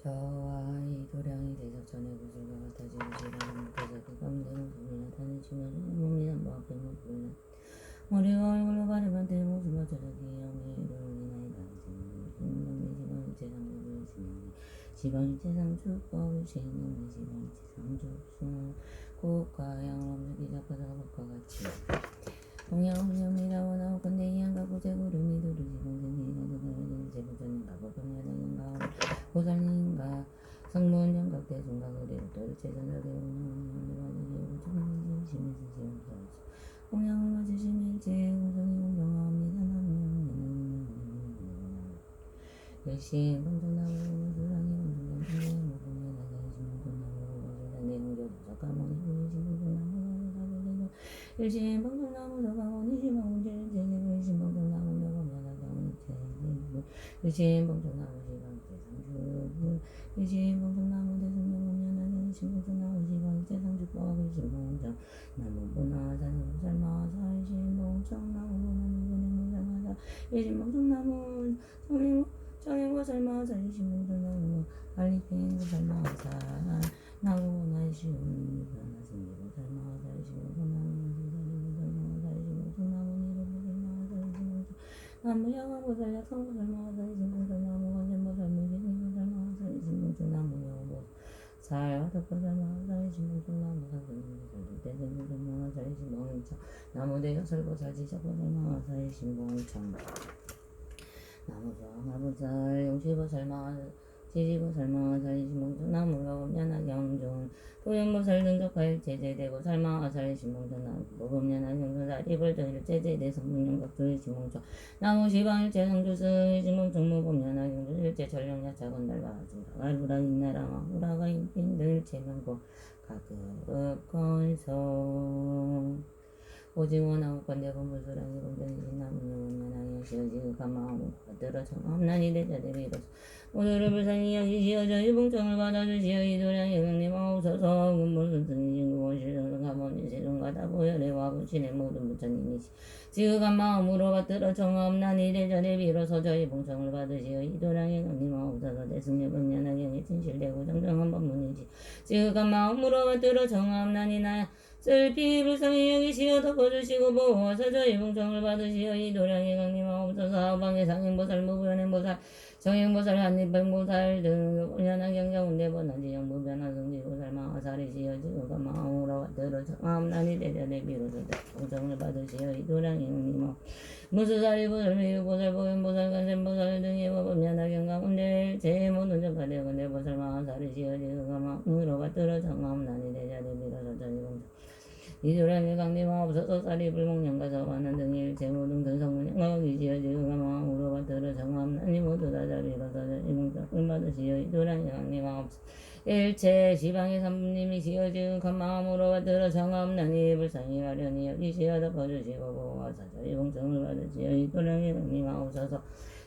저와 이 도량이 대적 전에 구슬과 같아지고 지라는 무대자 그 가운데 모습을 나타내시면 몸이나 뭐 앞에 모습을 머리와 얼굴로 가려면 대 모습과 저녁이 영의 이름을 인하여 당신은 지방 재상국을 진행해 지방 재상주법을 시행하는 지방 재상주수 고가 양을 엄숙히 잡아서 것과 같이 동양훈련이라 원하고 건대 이양과 고제구름이 두르지 공생이가 그가는 제부전인가 보병야당인가 보살님인가 성문연각 대중가 그리고 또를 제전하게 운영을 받으시고 주님이 심해서 지원하시 공양을 맞으시면 일제 공성이 공정합니다. 남명은 역시 공정나무 수랑이 공정나무 모공에 나가신 공정나무 고술단의 공정사 가문이 보이신 공정나무 사보기도 일신 공정나무 서가원이 시방운제 제기로 일신 공정나무 명함연하경이 제기로 일신 공정나무 시방제상주부 일신 공정나무 대승명함연하경 일신 공정나무 시방제상주법 일신 공정 나무보나 산무살마사 일신봉청 나무보나 누구네무살마사 일신봉청나무 정행고살마사 일신봉청나무 알리핑고살마사 나무보나 일신봉청나무 승리고살마사 일신봉청나무 일신봉청나무 일신봉청나무 일신봉청 나무양화고살약 성고살마사 일신봉청나무 관세모살무 일신봉살마사 일신봉청나무 여보 살와덕고살마사 일신봉청나무 대대무동마사 일신봉청 나무대여 설고살 지적고살마사 일신봉청 나무정하보살 용시보살마 지지보살마사 일신봉청 나무가 연하경중 도연보살 등적하일 제제대고 살마살 일신봉청 나무보금 연하경중 다리벌정일 제제대 성문연각주 일신봉청 나무시방일제 성주승 일신봉청 무금 연하경중 일제 전령야차건달바중 가갈부라 인나라마 후라가 인핀들 제명고 가급건성 오징어나무 건대본 물소랑이 공전이신 나무는 연하경 시어지그 가마하고 받들어 청함난이 대자대비로서 오늘을 불쌍히 여기시어저 일봉청을 받아주시어 이도량이 형님 아우서서 군물순승이 진구원실성 가모니 세종가다 보혈의 와부신의 모든 부처님이시 지극한 마음으로 받들어 청함난이 대자대비로서 저 일봉청을 받으시어 이도량이 형님 아우서서 대승력은 연하경이 진실되고 정정한 법문이시 지극한 마음으로 받들어 청함난이 나야 슬피 불쌍히 여기시어 덮어주시고 보호하사 저희 봉청을 받으시어 이 도량의 강림하옵소서 하방의 상행보살 무변행보살 정행보살 한입행보살 등 연한 경자운대보나지 영무변한 성지보살 마하살이시여 지금가 마음으로 받들어 청함난이 대자대비로서 봉청을 받으시어 이 도량의 강림하옵소서 무수살이보살 미유보살 보현보살 간센보살 등의 법은 연한 경가운대 제 모든 전파대 건대보살 마하살이시여 지금가 마음으로 받들어 청함난이 대자대비로서 저희 봉청 이도량의 강림하옵소서 사리불목령가서 많은 등일 제모등 등성문양가기시여 지금가 마음으로 받들어 정함나니 모두 다 자비로서 이몽짝을 받으시어 이도량의 강림하옵소서 일체 시방의 삼님이시여 지금간 마음으로 받들어 정함나니 불쌍히 가련히 여기시어 덮어주시고 보호하사 이봉청을 받으시어 이도량의 강림하옵소서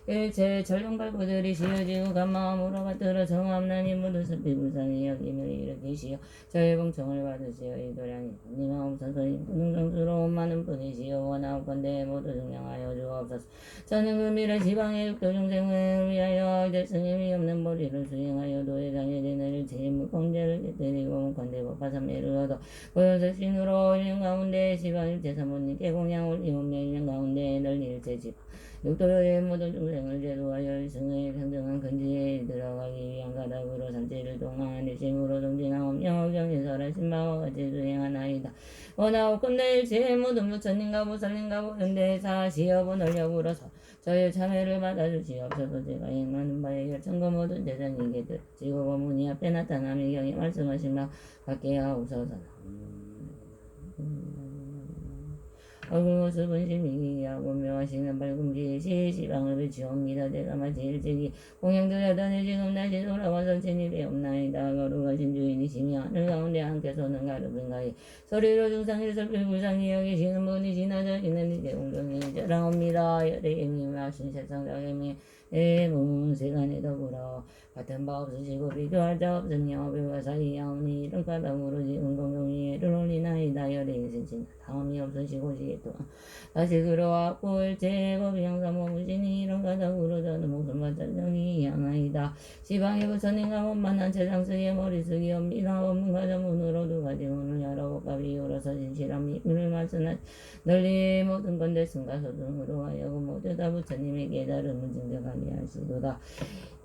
일체 전령발부들이 시어지고 마음으로 받들어 정함나니 모두 슬피 불쌍히 여기며 일으키시어 저의 봉청을 받으시어 이도량이 강림하옵소서 인구능성스러운 많은 분이시여 원하옵건대 모두 증량하여 주옵소서. 저는 그 미래 지방의 육도 중생을 위하여 대승임이 없는 머리를 수행하여 도회장에 되는 제무 공제를 깨뜨리고 건대법 파삼례를 얻어 고연석신으로 일년 가운데 지방일체 사모님께 공양 올리오며 일년 가운데 널리 일체 지방 육도의 모든 중생을 제도하여 일승의 평등한 근지에 들어가기 위한 가닥으로 삼체를 동안 일심으로 정진하오며 경인설한 신바와 같이 수행하나이다. 원하옵건대 일체 모든 부처님과 보살님과 보현대사 시여본 원력으로서 저의 참회를 받아주시옵소서. 제가 행하는 바에 열천과 모든 대전이게 지고고 문이 앞에 나타남이 경에 말씀하신 바 받게 하옵소서. 얼굴 모습은 심이하고 묘하시는 밝음지 시시방을 비치옵니다. 제가 마치 일찍이 공양드려더니 지금 다시 돌아와서 진입이 없나이다. 거룩하신 주인이시며 하늘 가운데 함께 서는 가르분가에 소리로 중상일 설필 불상이 여기시는 분이 지나져 있는 이제 공경이 자랑옵니다. 열의 임하신 세상장애미 몸은 세간에 더불어 같은 바 없으시고 비교할 자 없으며 별과 사이하오니 이런 까닭으로 지금 공경이 예를 올리나이다. 열의 신신 다음이 없으시고 시 또한 다시 들어왔고 일체 법이 항상 머무시니 이런 까닭으로 저는 목숨과 전정이 향하이다. 시방의 부처님과 원만한 최상승의 머리쓰기옵니다. 없는 가정문으로 두 가지 문을 열어볼까 비유로서 진실한 미를 말씀한 널리 모든 건대 승가소등으로 하여금 모두 다 부처님의 깨달음을 증득하게 하시도다.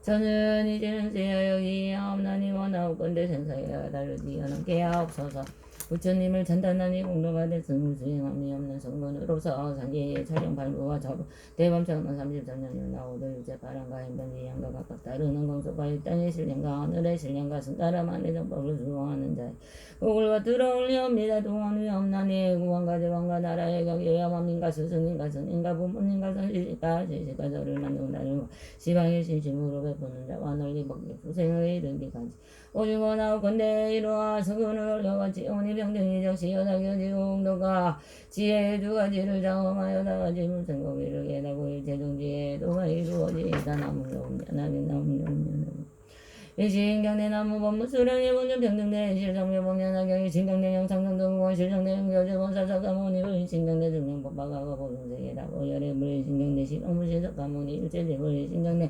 저는 이제는 세하여기 하옵나니 원하옵건대 생사에 다르지 않게 하옵소서. 부처님을 찬탄하니 공로가 됐음을 수행함이 없는 성문으로서 산지의 촬영 발부와 접은 대범청은 33년을 나오도 유제 바람과 행변이 양과 각각 다르는 공소가 이 땅의 신령과 하늘의 신령과 승가람한의 정법을 수호하는 자의 복을 들어올리옵니다. 동안이 없나니 구원과 제왕과 나라의 격여야 만민과 스승님과 스님과 부모님과 선지식과 지식과 저를 만든다는 시방의 신심으로 베푸는 자와 널리 복기 수생의 이르기까지 오직 원하옵건대 이로와 성근을 올려같이 오니 병등이 적시여 당연히 공도가 지혜의 두 가지를 장엄하여 다 가지 물생고기를 깨닫고 일체정지에 도가 이루어지이다. 나무려운면하게 일신경내 나무 법무 수령의 본전 평등대 실성묘 법년하경이 신경내 영상성동원 실성내 영교제본 사사가모니 일신경내 증명법바가가 보성세계라고 열애물 신경내 시방무시석가모니 일체제불 일신경내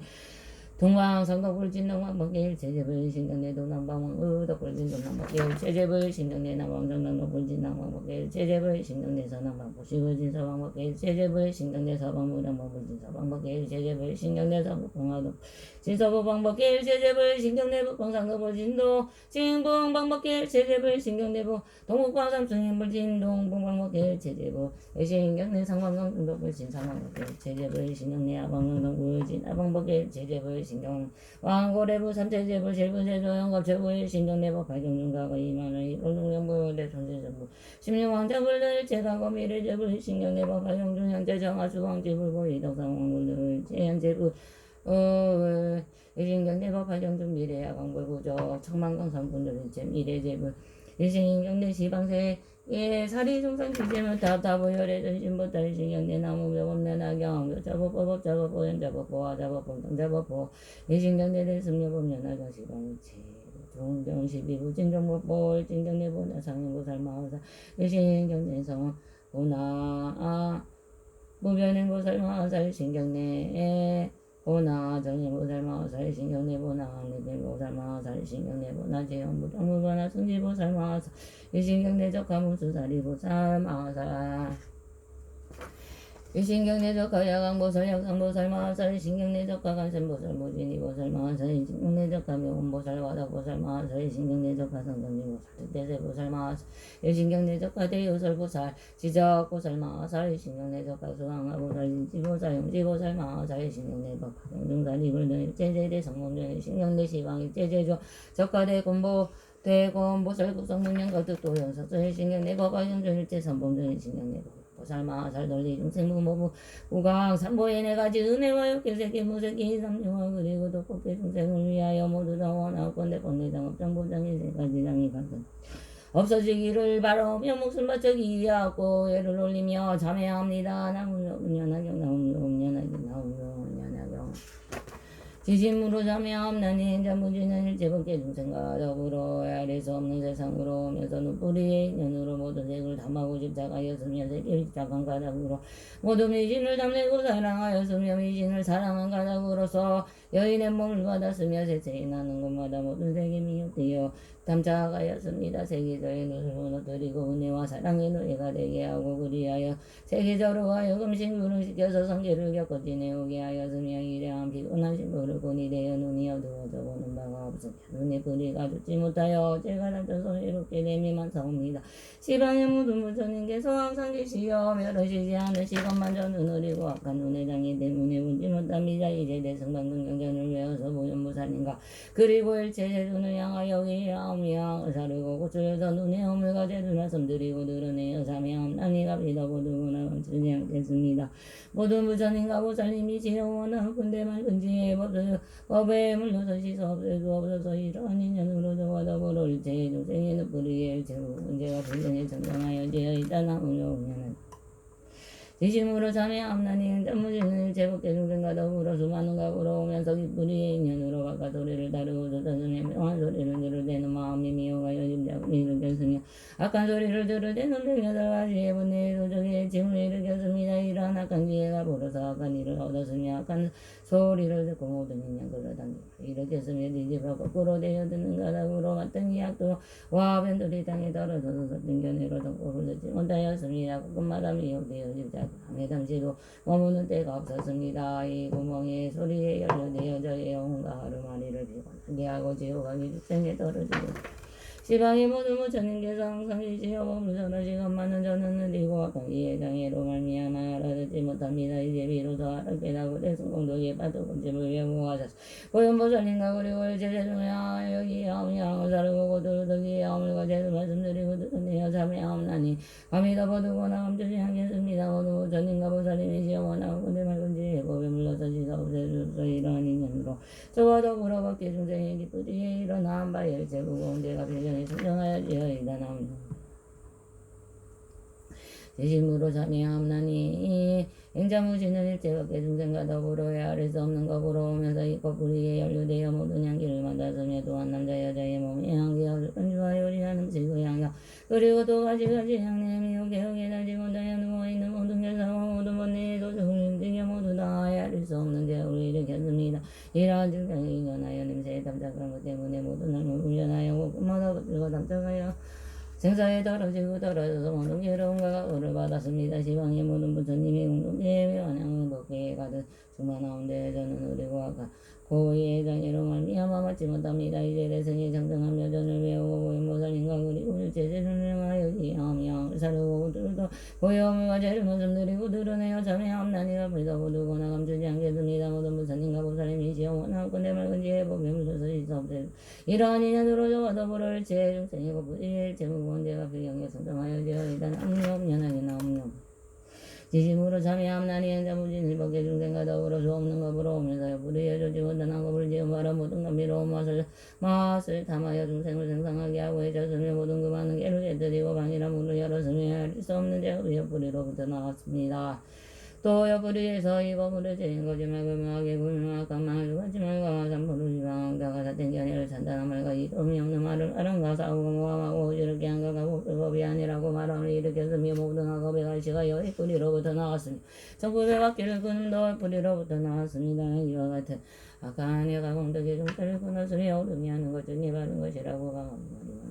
동방성덕불진 동방법계 일체제불 신경내 동남방왕 의덕불진 동남법계 일체제불 신경내 남방정당덕불진 남방법계 일체제불 신경내 서남방법시불진 서방법계 일체제불 신경내 서방무량법불진 서방법계 일체제불 신경내 서북봉화동 진서북방법계 일체제불 신경내 북방상덕불진도 진봉방법계 일체제불 신경내부 동북방삼승인불진 동봉방법계 일체제불 신경내 상방성중덕불진 상방법계 일체제불 신경내 아방명동불진 아방법계 일체제불 신경 왕고래부 삼체제부 실부세조 영겁체부 신경내법 발경중가가 2만원 이골동정부 대천세정부 심령왕자불들 일체가고 미래제부 신경내법 발경중현재 정화수왕지불고 이덕상왕불들 일체현제부 일신경내법 발경중 미래야광불구조 청만강산분들 일체 미래제부 일신경내 시방세 예, 사리 중상 지제면 답답오열의 전신부 달신경내 나무묘법연하경 요자법법 자법보연자법 보화자법 봉정자법보 일신경내 대승려법연하경 시방일체 종경 12부 진정법보 일진경내 보나 상인부 살마하사 일신경내 성 보나 무변행부 살마하사 일신경내 보나 정의부 살마하사 일신경내 보나 니들부 살마하사 일신경내 보나 제형부 정무보나 승지부 살마하사 일신경내적 가무수사리부 살마하사 일신경내적 가야강보살 약상보살 마하살 일신경내적 가간센보살 무진이보살 마하살 일신경내적 가묘원보살 와다보살 마하살 일신경내적 가성전지보살 특대세보살 마하살 일신경내적 가대요설보살 지적보살 마하살 일신경내적 가수강하보살 인지보살 용지보살 마하살 일신경내법 가정중산 이불등 일제제대 성공중 일신경내 시방 일제제조 적가대 공보 대검보살 국성문명과 뜻도연석서 일신경내 법화경전 일제선봉전 일신경내 보살마하살 널리 중생무모부 우강 삼보의 네가지 은혜와 육계세계 무세기 삼중화 그리고 독법계 중생을 위하여 모두 다 원하옵건대 법례장 업장보장이 세가지장이 각각 없어지기를 바라며 목숨 바쳐 기하고 예를 올리며 참회합니다. 나무연하경 나무연하경 나무연하경 지심으로 자매하옵나니 자무지는 일체법계 중생과 더불어 헤아릴 수 없는 세상으로 오면서 눈뿌리의 인연으로 모든 색을 담하고 집착하였으며 세계를 집착한 가닥으로 모든 미신을 담내고 사랑하였으며 미신을 사랑한 가닥으로서 여인의 몸을 받았으며 세세히 나는 곳마다 모든 색이 미혹되어 담착하였습니다. 세계적인 것을 무너뜨리고 은혜와 사랑의 노예가 되게 하고 그리하여 세계적으로 하여금 신부를 시켜서 성계를 겪어 지내오게 하였으며 이러한 피곤한 신부를 본이 되어 눈이 어두워져 보는 바가 없으며 눈에 불이 가죽지 못하여 제가 다쳐서 이렇게 내미만 사옵니다. 시방의 모든 부처님께서 항상 계시어 멸하시지 않으시건만 저는 어리고 악한 눈의 장이 때문에 보지 못합니다. 이제 대승방등 경전을 외워서 무연무산인가 그리고 일체 제주를 향하여 위하오며 사르고 고쳐서 눈에 허물과 제주 말씀드리고 드러내어 사매하옵나니 갑니다. 보두거나 감추지 않겠습니다. 모든 부처님과 보살님이 지혜원하고 근데 맑은지에 법에 물러서 씻어 없애도 없어서 이러한 인연으로 저와 더불어 일체의 중생의 눈뿌리에 일체 문제가 불경에 정정하여 지어있다 나무며 오면은 지심으로 자매하옵나니 전무지는 일체법계 중생과 더불어 수많은 각으로 오면서 기쁘리의 인연으로 바깥 소리를 다루고 쏟아주며 묘한 소리를 들을 때는 마음이 미워가여 짐작을 일으켰으며 악한 소리를 들을 때는 108가지의 분해의 도적의 짐을 일으켰습니다. 이러한 악한 기회가 벌어서 악한 일을 얻었으며 악한 소리를 듣고 모든 인연 끌어당기고 일으켰으며 뒤집어 거꾸로 되어 드는 가닥으로 같은 이 악도 와변들이 땅에 떨어져서 등견으로 등골을 듣지 못하였습니다. 그것마다 미혹되어 집착 밤에 잠시도 머무는 때가 없었습니다. 이 구멍에 소리에 연료되어 저의 영혼과 하루마리를 피곤하게 하고 지옥하기 직생에 떨어지고 시방의 모든 부처님께서 항상 계시어 몸을 전하시건만은 저는 느리고 악한 이해 장애로 말미암아 알아듣지 못합니다. 이제 비로소 알아깨닫고 대승공덕에 빠뜨고 짐을 외모하셔서 고연보살님과 그리고 일체제중에 여기 아무양 사르고 고도덕이 아물과 제수 말씀드리고 드러내어 참여하옵나니 감히 덮어두거나 감추지 않겠습니다. 모든 부처님과 보살님이시여 원하고 근데 말건지 법에 물러서 지사 없애주소서. 이러한 인연으로 저와 더불어 법계 중생의 기쁘리에 일어난 바에 일체 무거운제가 빌견에 성정하여지어이다 나옵니다. 지심으로 자매하옵나니 행자무지는 일체법계 중생과 더불어 헤아릴 수 없는 법으로 오면서 이 거풀이에 연료되어 모든 향기를 맡았으며 또한 남자 여자의 몸에 향기와 은주와 요리한 음식의 향기와 그리고 또 가지가지 향내미 요개역에 달지 못하여 누워있는 모든 결사와 모든 번뇌의 도적을 힘들게 모두 다 헤아릴 수 없는 죄악을 일으켰습니다. 이러한 증상에 인연하여 냄새에 담착한 것 때문에 모든 삶을 훈련하여 곳곳마다 붙들고 담착하여 생사에 떨어져서 모든 괴로움과 각오를 받았습니다. 시방의 모든 부처님이 공동체에 원양은 법계에 가득 충만하온데 저는 의리고 악한 고의의 장애로 말미암아 받지 못합니다. 이제 대승이 정정한 여전을 외우고 고연보살님과 그리고 일체 제sun을 여기하며 사르고 들도 고연물과 죄를 말씀드리고 드러내어 참여하옵나니가 불더보두거나 감추지 않겠습니다. 모든 부처님과 보살님이시여 원하고 근데 맑은지에 법에 물러서 있사옵소서. 이러한 인연으로 저와 더불어 일체 중생의 고불이 일체 무거운 죄가 불경에 성정하여 되어이다 남념 연하게 나옵니다. 지심으로 참여함나니 행자무진 일법계 중생과 더불어 수없는 법으로 오면서 불의에 조지 못한 법을 지음하라 모든 감미로운 맛을 담하여 중생을 생상하게 하고 해줬으며 모든 그 많은 깨를 깨뜨리고 방이라 문을 열었으며 할 수 없는 죄의 옆구리로부터 나왔습니다. 또 옆구리에서 이 법을 제인 거짓말 금하게 불명확한 말을 하지 말과 삼포를 지방다가 사된 견해를 찬단한 말과 이름이 없는 말을 아랑과 싸우고 모함하고 이렇게 한가하고 불법이 아니라고 말함을 일으켰으며 모든 악업의 갈시가 옆구리로부터 나왔으며 정법의 바퀴를 끊음도 옆구리로부터 나왔습니다. 이와 같은 악한 해가 공덕의 중탈을 끊었으며 오름이 하는 것 중에 바른 것이라고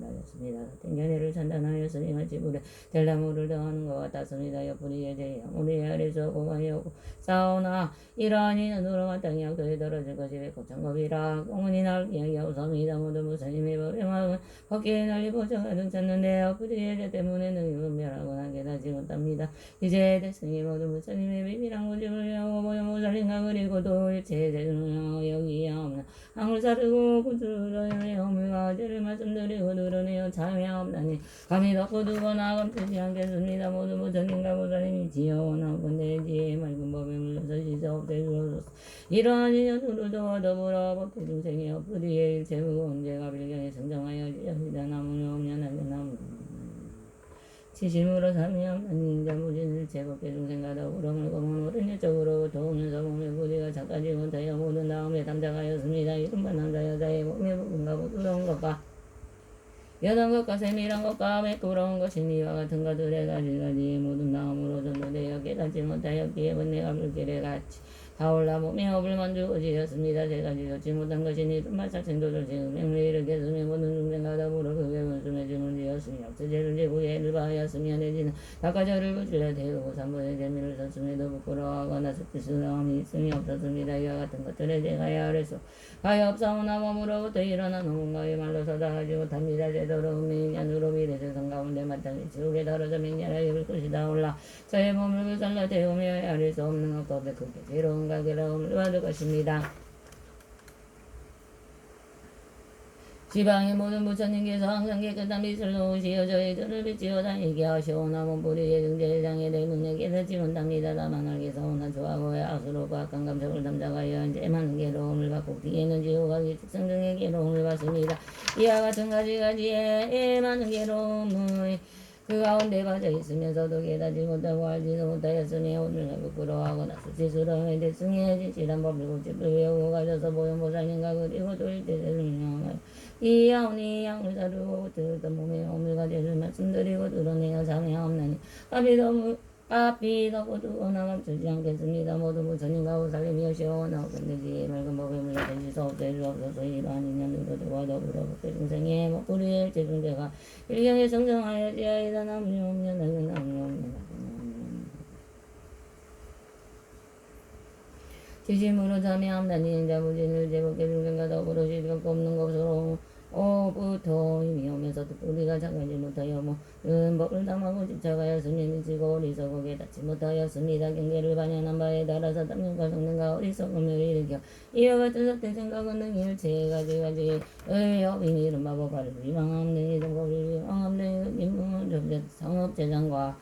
말하였습니다. 같은 견해를 찬단하였으니 같이 불에 델나무를 더하는 것 같았습니다. 옆구리에 제야 우리 아래서 고가여고 싸우나 이러한 인연으로 마땅히 악도에 떨어질 것이 왜 걱정겁이라 공은이 나올 기약이 없습니다. 모든 부처님의 법의 마음은 법계에 널리 보셔 가득 찼는데 옆구리의 죄 때문에 능히 분별하거나 깨닫지 못합니다. 이제 대승이 모든 부처님의 비밀한 고집을 외우고 보현보살님과 그리고 또 일체의 제주를 향하여 여기하옵나 항을 사르고 구주로의 허물과 죄를 말씀드리고 드러내어 참여하옵나니 감히 덮어두거나 감추지 않겠습니다. 모든 부처님과 보살님이 지어원하고 내 지혜의 맑은 법에 물러서 씻어 없애주옵소서. 이러한 인연으로 저와 더불어 법계 중생의 옆구리에 일체 무거운 죄가 빌경에 성정하여 지어지다 나무며 om연하게 나무 지심으로 참여하옵나니 인자무진 일체 법계 중생과 더불어 물고문 오른 일적으로부터 오면서 몸의 부리가 작가지 못하여 모든 다음에 담작하였습니다. 이른바 남자 여자의 몸의 부분과 부드러운 것과 여던 것과 세밀한 것과 매끄러운 것이 이와 같은 것들의 가지가지의 모든 나음으로 전도되어 깨닫지 못하였기에 번뇌가 불길에 같이 타올라 몸에 업을 만주어지었습니다. 세 가지 좋지 못한 것이 이른바 착생도를 지으며 맹리를 깨으며 모든 중생과 더불어 그의 원숨에 짐을 지었으며 억제제를 지고 예를 바하였으며 내지는 닭가저를 붙일러 태우고 삼번의 재미를 썼음에도 부끄러워하거나 숙지스러움이 있음이 없었습니다. 이와 같은 것들에 제가야 아래서 가야 없사오나 몸으로부터 일어난 누군가의 말로 서다하지 못합니다. 제도로 음미인연으로 미래세상 가운데 마땅히 지옥에 다뤄져 맹렬하게 입을 것이다. 올라 저의 몸을 불살라 태우며 헤아릴 수 없는 것과 크게 괴로운 가게라움을 받을 것입니다. 지방의 모든 부처님께서 항상 깨끗한 빛을 놓으시어 저희들을 비치어 다니게 하시오나 몸부리의 등제장에 내 눈에 깨닫지 못합니다. 다만 알게서오나 좋아하고 악수로 악한 감정을 담작하여 현재 많은 괴로움을 받고 뒤에는 지옥과 기축성 등의 괴로움을 받습니다. 이와 같은 가지가지의 많은 괴로움의 그 가운데 빠져 있으면서도 깨닫지 못하고 알지도 못하였으니 오늘날 부끄러워하거나 수치스러움에 대승해 진실한 법을 고집을 외우고 가져서 보현보살님과 그리고 또 일대를 명하여 이 아우니 양을 다루고 들었던 몸에 오물 가지를 말씀드리고 드러내어 자매하옵나니 앞이 더 고두거나 감추지 않겠습니다. 모두 부처님과 보살님이시오나 근데지 맑은 법에 물러든지 없애주 없어서 이러한 인연으로 도와 더불어 법계 중생의 목소리의 일체 중대가 일경에 성성하여지어이다. 남용면 남용면 지심으로 자매함나니 인자부진을 제법계 중생과 더불어 실격 없는 것으로 오부터 힘이 오면서도 우리가 작하지 못하여 법을 담하고 집착하였으니 미치고 어리석게 닿지 못하였습니다. 경계를 반영한 바에 따라서 탐욕과 성능과 어리석음을 일으켜 이와 같은 삿된 생각은 능 일체의 가지가지의 여인이 이른바 법화를 위망함 등이 등법을 위망함 등이 임문은 상업재장과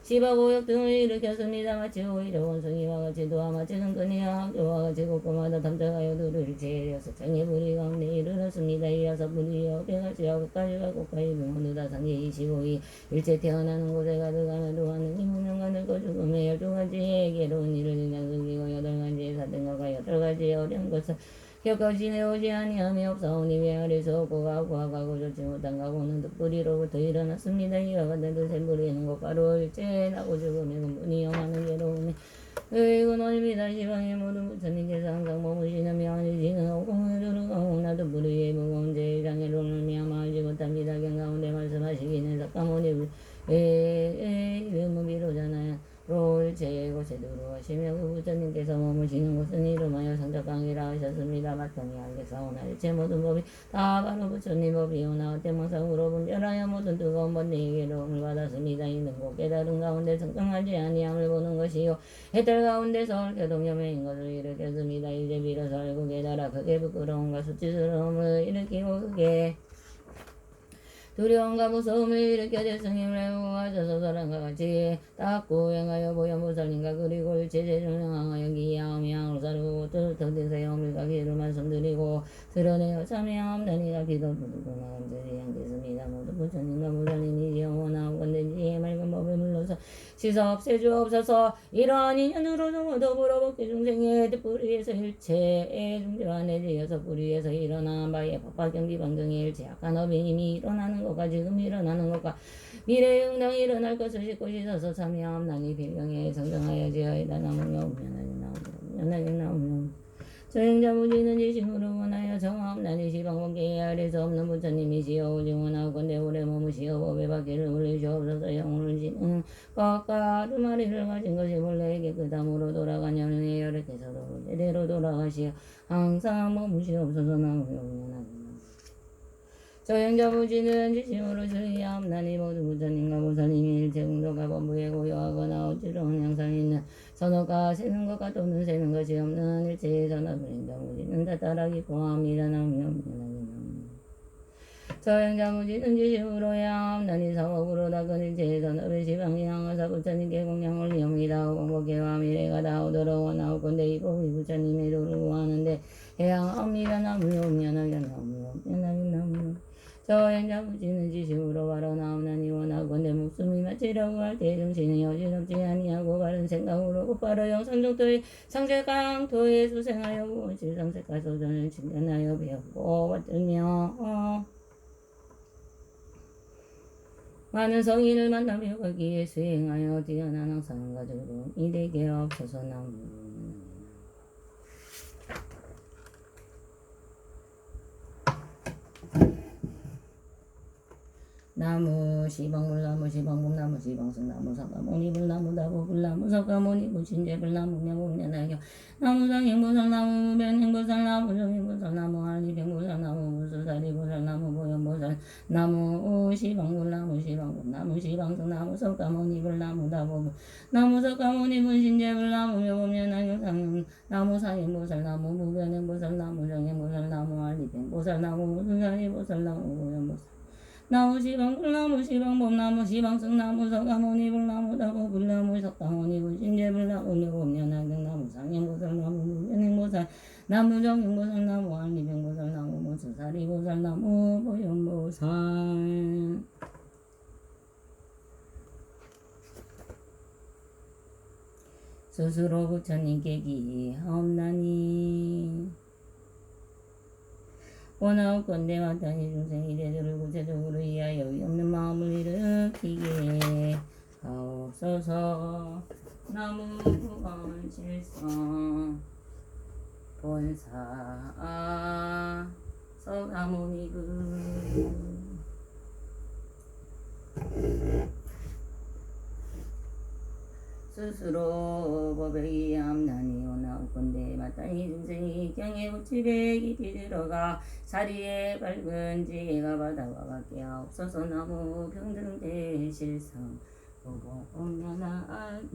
시바고역 등을 일으켰습니다. 마치 오히려 원숭이와 같이 도와 마치 등근이와 학교와 같이 곳곳마다 담작하여 두를 제리어서 장애 부리 가운데 이르렀습니다. 이어서 부리여 배가지와 끝까지가 꽃가이 병원으다 상계 25이 일체 태어나는 곳에 가득하며 도하는 이무명과 늙고 죽음의 12가지의 괴로운 일을 인양승기고 8가지의 사등과가 8가지의 어려운 것을 겪어 지내오지 아니함이 없사오니 외아래서 고가고 하가고 좋지 못한 가고는 득불이로부터 일어났습니다. 이와 같은 뜻의 부리는 곧바로 일체 나고 죽음의 근본이 영하는 괴로움이 이건 어입니다. 시방의 모든 부처님께서 항상 머무시는 명하시는 오공을 두르고 나도 부리의 무거운 제장애로 말미암아 알지 못합니다. 경가운데 말씀하시기는 석가모니 이름이로잖아요. 롤제 곳에 들어오시며 그 부처님께서 머무시는 곳은 이름하여 성적강이라 하셨습니다. 마땅히 알겠사오나 일체 모든 법이 다 바로 부처님 법이오나 어때몽상으로 분별하여 모든 뜨거운 번뇌의 괴로움을 받았습니다. 이는 곧 깨달은 가운데 성정하지 아니함을 보는 것이요 해탈 가운데서 얽혀동여매인 것을 일으켰습니다. 이제 비로소 알고 깨달아 크게 부끄러움과 수치스러움을 일으키고 크게 두려움과 무서움을 일으켜 대승임을 해보고 하셔서 사람과 같이 닦고 행하여 보현보살님과 그리고 일체 제정을 향하여 기야하며 양을 사르고 뜻뜻해서 어밀과 기를 말씀드리고 드러내어 참여함나니가 기도 부르고 나감들이 양겠습니다. 모두 부처님과 보살님이 영원하고 건든지의 맑은 법을 물러서 시사 없애주옵소서. 이러한 인연으로 더불어 법계 중생의 뜻뿌리에서 일체의 중대와 내지여서 뿌리에서 일어난 바에 법화경비 방경의 일체 악한 어빈임이 일어나는 것과 지금 일어나는 것과 미래에 응당 일어날 것을 싣고 씻어서 참여함나니 빌경에 성정하여지어이다. 나무며 운명하게 나오며 저행자 무지는 지심으로 원하여 정하옵나니 시방법계에 아래 수 없는 부처님이시여 오징원하고 건대 오래 머무시어 법의 밖에를 올리시옵소서. 영혼을 지는 것과 두마리를 가진 것이 본래 깨끗함으로 돌아간 연의 열애께서도 제대로 돌아가시어 항상 머무시옵소서. 나무며 저행자 부지는 지심으로 주의하옵나니 모든 부처님과 보살님이 일체 공덕과 범부에 고요하거나 어지러운 양상 있는 선업과 세는 것과 또는 세는 것이 없는 일체의 선업을 행자 부지는 다 따라기 고함이라. 나오며 저행자 부지는 지심으로 향하옵나니 사법으로 닦은 일체의 선업의 지방이 향하사 부처님께 공양을 리옵니다. 공복계와 미래가 다 오도록 원하옵건대 이 법이 부처님의 도를 구하는데 해양합니다. 나무며 면하게 나무며 저행자 부지는 지심으로 바로 나오나니 원하건대 목숨이 마치려고 할 때 정신이 어지럽지 옳지 아니하고 바른 생각으로 곧바로 영상정토의 상실강토에 수생하여 무엇이 상색가소전을 칭찬하여 배우고 받으며 많은 성인을 만나며 거기에 수행하여 뛰어난 항상과 즐거운 이되게 없어서 나무 나무 시방물나무 시방봄나무 시방승나무 석가모니불나무 다보불나무 석가모니불 신재불나무 명공년하여 나무상행보살나무 무변행보살나무 정행보살나무 한리병보살나무 무수사리보살나무 보현보살나무 시방물나무 시방봄나무 시방승나무 석가모니불나무 다보불 나무 석가모니불 신재불나무 명공년하여 나무 상행보살나무 무변행보살나무 정행보살나무 한리병보살나무 무수사리보살나무 보현보살 나무 시방불나무 시방봄나무 시방승나무 석가모니불나무 다보불나무 석가모니불 신재불나무 묘법년학경나무 상행보살나무 무변행보살 나무 정행보살나무 한리병보살나무 무수사리보살나무 보현보살 스스로 부처님께 기하옵나니 원하옵건대 마땅히 중생이 대도를 구체적으로 이하여 없는 마음을 일으키게 하옵소서. 나무 구원실성 본사 석가모니불 스스로 법에 암난이 오나옵건대 마땅히 중생이 경에 우치에 깊이 들어가 사리에 밝은 지혜가 바다와 같게 하옵소서. 나무 평등대실성 보고온면하경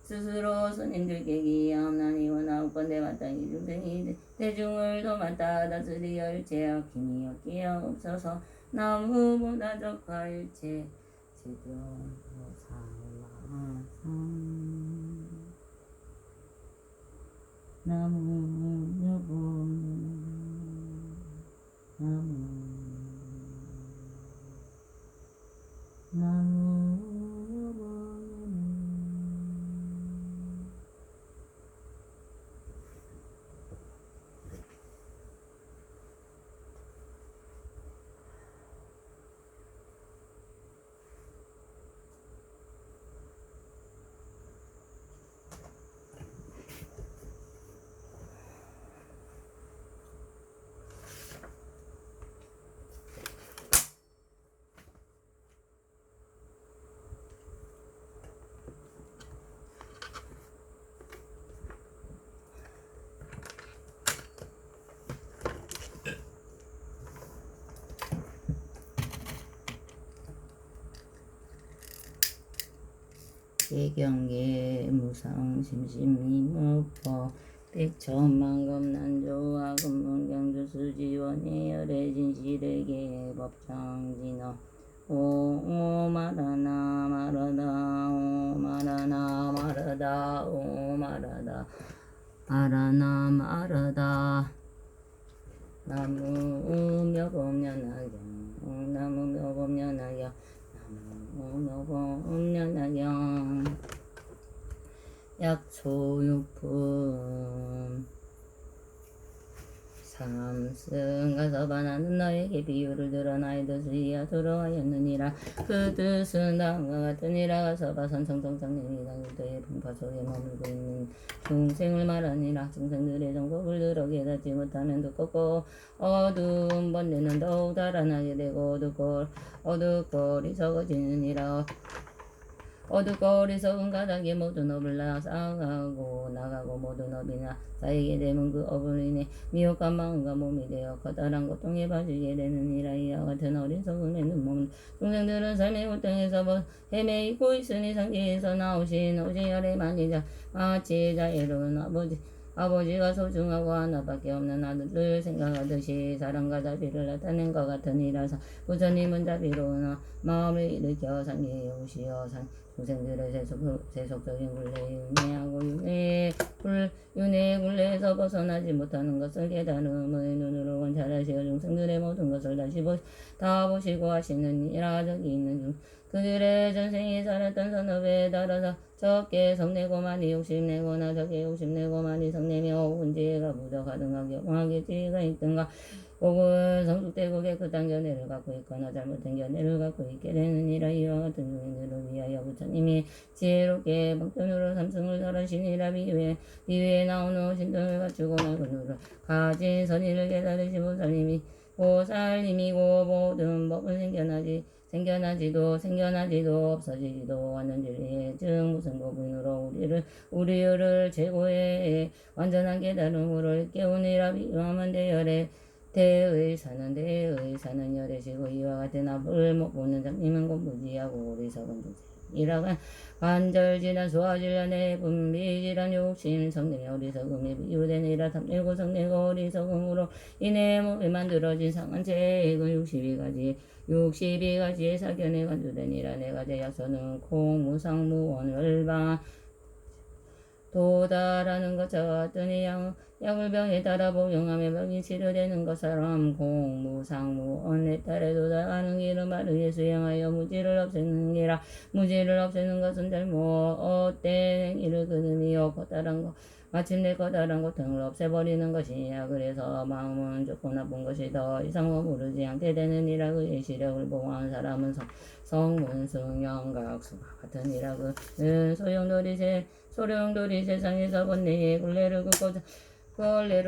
스스로 스님들께 기하옵나니 원하옵건대 마땅히 중생이 대중을 도맡아 다스리어 일체와 힘이 없게 하옵소서. 나무보다 적하일체 제정사마상 나무 여보는 나무 여보는 대경계 무상 심심미무법 백천만금난조와 금문경주수지원의 열애진실에게 법정진어 오마라나 마라다 오마라나 마라다 오마라다 마라나 마라다 나무묘법연하경 나무묘법연하경 나무묘법연하경 약초육품 삼승 가서반하는 너에게 비유를 들어 나의 뜻을 이해하도록 하였느니라. 그 뜻은 다음과 같으니라. 가서바 선청정장님이다. 유대의 분파 속에 머물고 있는 중생을 말하니라. 중생들의 정법을 들어 깨닫지 못하면 두껍고 어두운 번뇌는 더욱 달아나게 되고 어둡고 어리석어지느니라. 어둡고 어리석은 가닥에 모든 업을 쌓아가고 나가고 모든 업이나 쌓이게 되면 그 업을 인해 미혹한 마음과 몸이 되어 커다란 고통에 빠지게 되느니라. 이와 같은 어리석은 애는 몸 중생들은 삶의 고통에서 헤매이고 있으니 상계에서 나오신 오지열의 만리자 마치 자애로운 아버지가 소중하고 하나밖에 없는 아들을 생각하듯이 사랑과 자비를 나타낸 것 같으니라. 부처님은 자비로운 마음을 일으켜 상계에 오시어 구생들의 세속적인 굴레에 윤회하고 윤회의 굴레에서 벗어나지 못하는 것을 깨달음의 눈으로 관찰하시어 중생들의 모든 것을 다 보시고 하시느니라. 저기 있는 중 그들의 전생에 살았던 선업에 따라서 적게 성내고 많이 욕심내거나 적게 욕심내고 많이 성내며 혹은 지혜가 부족하든가 경하게 지혜가 있든가 혹은 성숙되고 깨끗한 견해를 갖고 있거나 잘못된 견해를 갖고 있게 되느니라. 이와 같은 중인들을 위하여 부처님이 지혜롭게 방편으로 삼승을 설하시니라. 비위에 나오는 신등을 갖추고 맑은 눈을 가진 선의를 깨달으신 보살님이고 모든 법은 생겨나지도 없어지지도 않는 진리에 즉 무슨 법으로 우리를 최고의 완전한 깨달음으로 깨우니라. 비유하면 대의 사는 열애시고 이와 같은 앞을 못 보는 장님은 곤무지하고 어리석은 중생이라. 관절질환 소화질환 분비질환 욕심 성능의 어리석음에 비유되니라. 탐내고 성내고 어리석음으로 인해 몸에 만들어진 상한 죄액은 62가지의 사견에 간주되니라. 네 가지 약소는 공무상무원 열반 도달하는 것과 같으니 약을 병에 따라 복용하며 병이 치료되는 것처럼 공무상무원에 따라 도달하는 길은 바르게 수행하여 무지를 없애는 기라. 무지를 없애는 것은 잘못된 행위를 끊으며 마침내 커다란 고통을 없애버리는 것이냐. 그래서 마음은 좋고 나쁜 것이 더 이상 머무르지 않게 되느니라. 그의 시력을 보호한 사람은 성문승영각수가 같으니라. 그는 소령돌이 세상에서 번뇌의 굴레를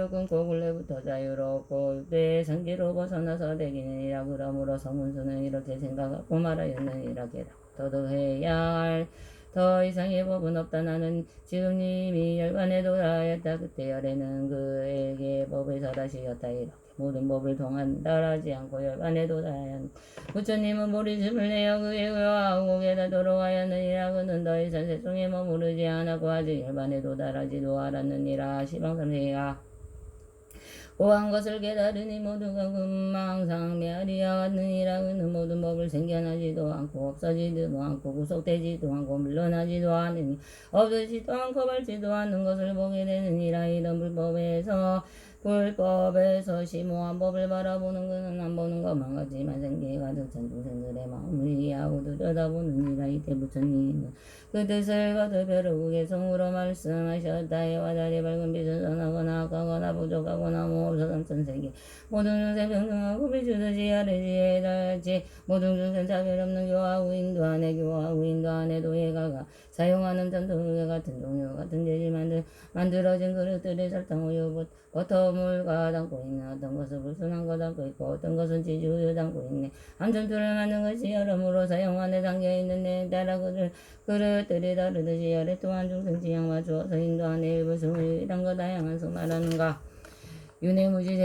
끊고 굴레부터 자유롭고 내 상기로 벗어나서 되기느니라. 그러므로 성문수는 이렇게 생각하고 말하였느니라. 더더해야 할 더 이상의 법은 없다. 나는 지금 이미 열반에 도달하였다. 그때 열애는 그에게 법을 설하시었다. 이렇게 모든 법을 동안달하지 않고 열반에 도달하였다. 부처님은 머리춤을 내어 그의 의하고 깨닫도록 하였느니라. 그는 더 이상 세상에 머무르지 않았고 아직 열반에 도달하지도 않았느니라. 시방삼세가 고한 것을 깨달으니 모두가 금망상멸이야 같느니라. 그는 모든 법을 생겨나지도 않고 없어지지도 않고 구속되지도 않고 물러나지도 않으니 없어지지도 않고 밝지도 않는 것을 보게 되느니라. 이런 불법에서 심오한 법을 바라보는 그는 안 보는 것만 같지만 생기에 가득 찬 중생들의 마음을 이해하고 들여다보느니라. 이때 부처님은 그 뜻을 거듭 벼르고 성으로 말씀하셨다. 해와 달이 밝은 빛은 선하거나 악하거나 부족하거나 없어서 천세계 모든 중생 평등하고 비추듯이 하르지에 달지 모든 중생 차별 없는 교화우 인도 안에 도예가가 사용하는 전통의 같은 종류 같은 재질 만들어진 그릇들이 설탕 우유 버터물과 담고 있는 어떤 것은 불순한 거 담고 있고 어떤 것은 지주우유 담고 있네. 한 전투를 만든 것이 여러모로 사용 안에 담겨있는 데 따라 그릇들이 다르듯이 열애 또한 중생 지향 맞추어서 인도 안에 일부 승을 이런 거 다양한 승 말하는가. 윤회무지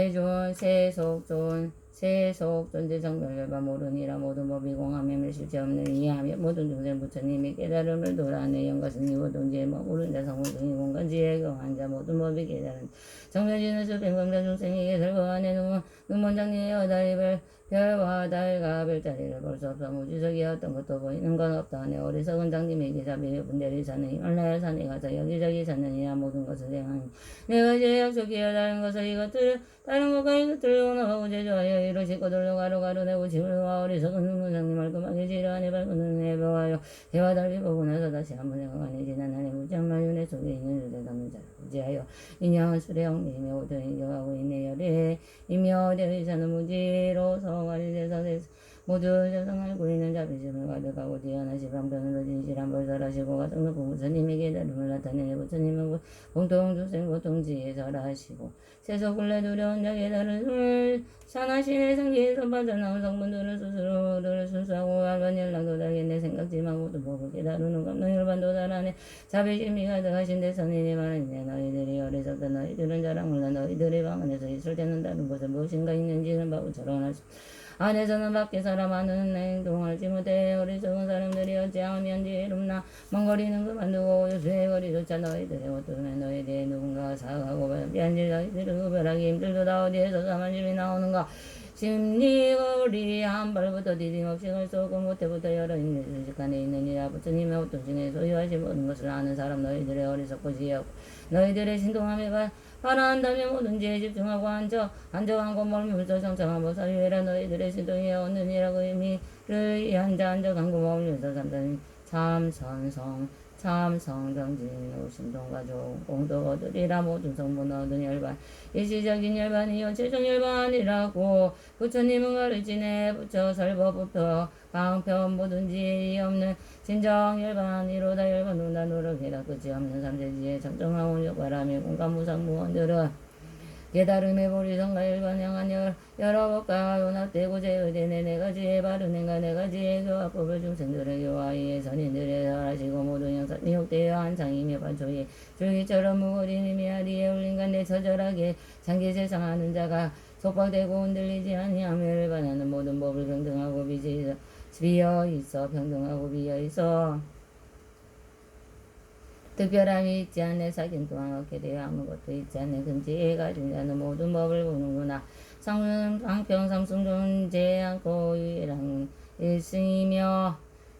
세속존재성별열반 모르니라. 모든 법이 공하며 실체 없는 이해하며 모든 중생 부처님이 깨달음을 도라하네. 영가승이 모든지에 머무른 자 성모등이 공간지에 경한 자 모든 법이 깨달은 정면지는 수평광자 중생에게 설거하네. 눈먼장리에 어다리 별과 달과 별자리를 볼 수 없어 무지석이 어떤 것도 보이는 건 없다 하네. 어리석은 장님에게 자비를 분대를 사는 히말라야 산에 가서 여기저기 찾느니라. 모든 것을 행하니 내가 이제 약속이여 다른 것과 이것들을 원하고 제조하여 이루시 거들로 가루가루 내고 짐을와 어리석은 눈문장님 말끔하게 지려하니 밝은 눈에 배워하여 해와 달리 보고 나서 다시 한번 생각하니 지난날에 무장말 윤회 속에 있는 유대 담는 자를 무지하여 인양한 술에 엉리며 오든 인정하고 있네. 열애 이며 대의사는 무지로서 가리대서 모두 세상 알고 있는 자비심을 가득하고 뛰어나시 방편으로 진실한 벌설하시고 가득 높은 부처님이 깨달음을 나타내니 부처님은 공통중생 고통지에 설하시고 세속굴레 두려운 자 깨달음을 산하신의 상기에서 빠져나온 성분들을 스스로를 순수하고 알반 연락도달겠네. 생각지만 모든 법을 깨달으는 감능일반 도달하네. 자비심이 가득하신 대선인이 말하네. 너희들이 어리석다. 너희들은 자랑 몰라. 너희들의 방 안에서 있을 때는 다른 곳에 무엇인가 있는지는 바보처럼 할수 안에서는 밖에 사람 하는 행동하지 못해. 어리석은 사람들이 어찌하면 지혜롭나. 멍거리는 그만두고 요수의 거리조차 너희들의 옷들에 너희들의 누군가 사하고 변질 너희들을 구별하기 힘들도다. 어디에서 사만심이 나오는가. 심리거리 한 발부터 디딤없이 갈 수 없고 모태부터 여러 인내 순식간에 있느니라. 부처님의 어떤 중에 소유하신 모든 것을 아는 사람 너희들의 어리석고 지혜하고 너희들의 신동함에가 바라한다면 뭐든지 집중하고 안정한 곳 멀면서 정착한 보살이라. 너희들의 신동에 얻느니라고 의미를 한자 안정한 곳 멀면서 삼다니 참선성 참성정진 신동가족 공덕 얻으리라. 모든 성분 얻은 열반 일시적인 열반이요 최종 열반이라고 부처님은 가르치네. 부처 설법부터 방편 뭐든지 없는 진정 열반이로다. 열반 논다 노력해라. 끝이 없는 삼세지에 정정하온 역바람이 공감무상무원들은 깨달음의 보리성가 열반 향한 여러 법과 용납되고 제의되네. 네가지의 바르는가 네가지의 교화법을 중생들의 교화의 선인들의 설하시고 모든 영상 미혹되어 한창이며 반초에 줄기처럼 무거린 힘이 아리에 울린간 내 처절하게 장기 세상하는 자가 속박되고 흔들리지 아니하며 열반하는 모든 법을 평등하고 비어 있어 평등하고 비어 있어 특별함이 있지 않네. 사긴 또한 얻게 되어 아무것도 있지 않네. 금지에 가진 자는 모든 법을 보는구나. 상평 삼승 존재 않고 유일한 일승이며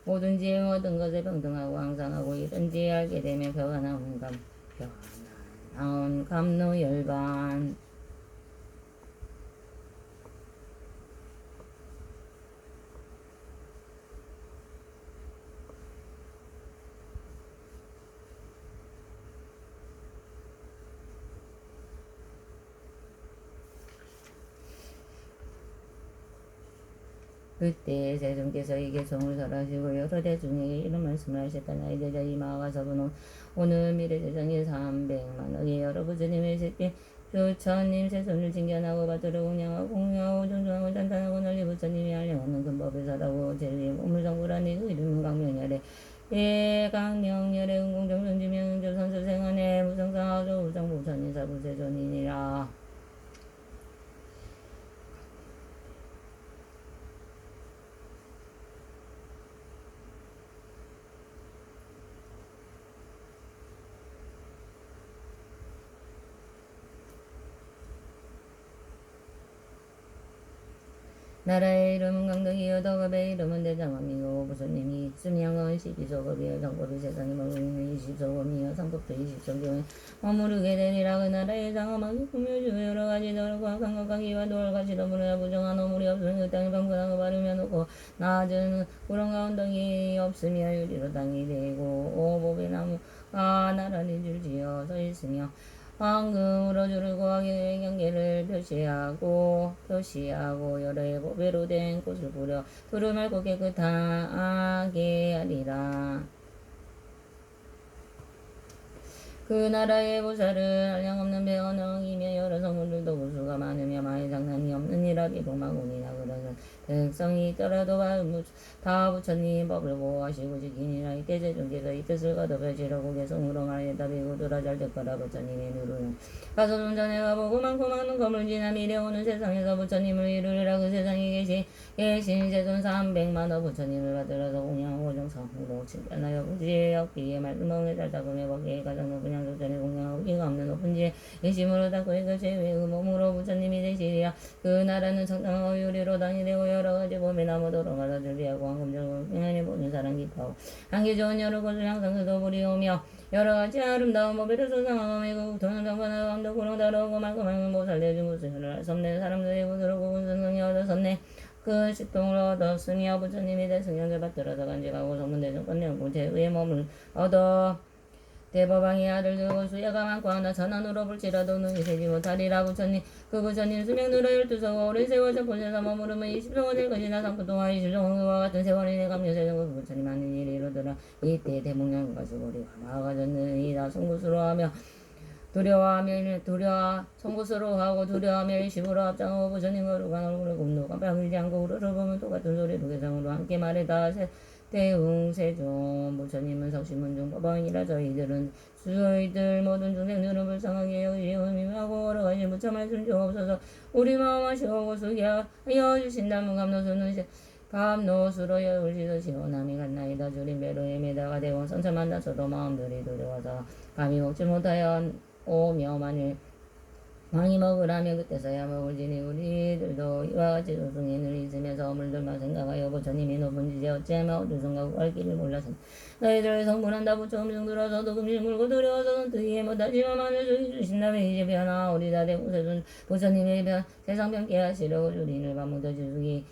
모든 지혜 모든 것에 평등하고 항상하고 이런지 알게 되면 변화나온 감노 열반 그때 세존께서 이 개성을 설하시고 여러 대중에게 이런 말씀을 하셨다. 나의 제자 이마가서는 오늘 미래 대장이 300만억의 여러 부처님의 새끼 부처님 세손을 징견하고 받들어 공양하고 존중하고 단단하고 널리 부처님이 알려하는 근법을 설하고 제일 우물성불하니 그 이름은 강명열에 강명열의 은공정선지명 조선수생원의 무성사하조 우성부처님 사부세존이니라. 나라의 이름은 강덕이요 덕업의 이름은 대장엄이요 부처님이 수명은 12소급이요 정법이 세상에 머무르는 20소급이요 상급도 20소급이요 머무르게 되리라. 그 나라의 장엄하기 꾸며주 여러 가지 노력과 강각하기와 돌같이 더불어 부정한 어물이 없으면 그 땅이 방문하고 바르며 놓고 낮은 구렁과 언덕이 없으며 유리로 땅이 되고 오복의 나무가 나란히 줄지어 서 있으며 황금으로 줄을 구하기의 경계를 표시하고 여러의 보배로 된 꽃을 뿌려 두루 말고 깨끗하게 하리라. 그 나라의 보살은 한량없는 배언왕이며 여러 성물들도 우수가 많으며 마의 장난이 없느니라. 비록마군이나 그러는 백성이 있더라도 다 부처님 법을 보호하시고 지키니라. 이때 제중께서 이 뜻을 거듭하시려고 개성으로 말했다. 비구들아 잘 듣거라. 부처님의 누르는 가서 존전해 가보고 많고 많은 검을 지나 미래 오는 세상에서 부처님을 이루리라. 그 세상에 계신 세존 300만억 부처님을 받들어서 공양하고 정성으로 칭찬하여 부지에 없기에 말씀을 잘 잡으며 거기에 가장 높은 조전에 공양하고 기가 없는 높은 지에 예심으로 닦고 이것 제외 그 몸으로 부처님이 되시리라. 그 나라는 청정하고 유리로 당이 되고 여러 가지 봄에 나무 도로마다 준비하고 황금절고 평안히 보는 사람 기뻐하고 향기 좋은 여러 곳을 항상 그도불이 오며 여러 가지 아름다운 법에를 소상하고 그 돈은 정관하고 감도 구렁 다루고 말끔한 보살 내준 구슬을 할 수 없는 사람들의 구슬하고 군승성이 얻었었네. 그 식동을 얻었으며 부처님이 대승령을 받들어서 간직하고 소문대중 내고 제의의 몸을 얻어 대법왕의 아들 두고 수야가 많고 하나 전환으로 볼지라도 눈이 새지 못하리라. 부처님 그 부처님 수명누로 12서고 오랜 세월 전포에서 머무르면 20성원 될 것이나 상부동안 20성원 그와 같은 세월이 내 감려세정 그 부처님 하는 일이 이루더라. 이때 대문양과 수고리가 나아가졌느니라. 송구스러워하며 송구스러워하고 두려워하며 일심으로 합장하고 부처님과 루간 얼굴을 굽노 깜빡이지 않고 우르르 보면 똑같은 소리로 개성으로 함께 말해다. 대웅세존 부처님은 성심문중 법왕이라. 저희들 모든 중생들은 불쌍하게 여기시오미하고 여러 가지 부처 말씀 중 없어서 우리 마음 하시고 수기하여 주신다면 감노수로 여울시서 시원함이 갔나이다. 주린 배로에 매다가 대원 선천만다 저도 마음들이 두려워서 감히 먹지 못하여 오며 만일 많이 먹으라며 그때서야 먹을지니 우리들도 이와 같이 조승인을 있으면서 물들만 생각하여 부처님이 높은 지제 어찌하며 어느 순간 갈 길을 몰라서 너희들을 성불한다 부처 음성 들어서도 금실 물고 두려워서는 뜨기에 못하지만 만을 주신다면 이제 변화 우리 다대 부처님의 변 세상 변케 하시려고 주린을 반무더 주수기